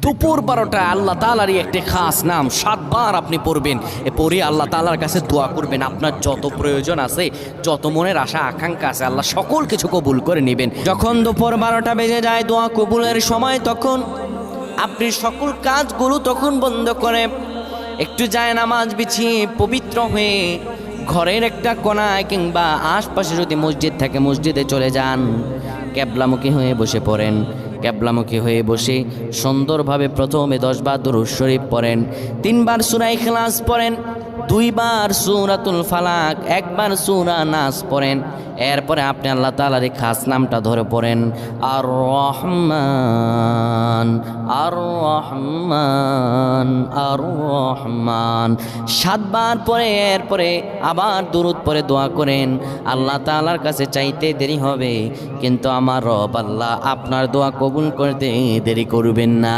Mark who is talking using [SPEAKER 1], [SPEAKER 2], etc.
[SPEAKER 1] দুপুর 12টায় আল্লাহ তাআলারই একটি খাস নাম 7 বার আপনি পড়বেন। পড়ে আল্লাহ তাআলার কাছে দোয়া করবেন। আপনার যত প্রয়োজন আছে, যত মনের আশা আকাঙ্ক্ষা আছে, আল্লাহ সকল কিছু কবুল করে নেবেন। যখন দুপুর 12টা বেজে যায়, দোয়া কবুলের সময়, তখন আপনি সকল কাজগুলো তখন বন্ধ করে একটু যায় নামাজ বিছিয়ে পবিত্র হয়ে ঘরের একটা কোণায় কিংবা আশপাশে যদি মসজিদ থাকে মসজিদে চলে যান। ক্যাবলামুখী হয়ে বসে পড়েন। ক্যাবলামুখী হয়ে বসে সুন্দরভাবে প্রথমে 10 বার দুরূদ শরীফ পড়েন, 3 বার সূরা ইখলাস পড়েন, 2 বার সূরাতুল ফালাক, 1 বার সূরা নাস পড়েন। এরপরে আপনি আল্লাহ তাআলার এই খাস নামটা ধরে পড়েন, আর রহমান আর রহমান আর রহমান 7 বার পরে এরপরে আবার দুরূদ পড়ে দোয়া করেন। আল্লাহ তাআলার কাছে চাইতে দেরি হবে, কিন্তু আমার রব আল্লাহ আপনার দোয়া কবুল করতে দেরি করবেন না।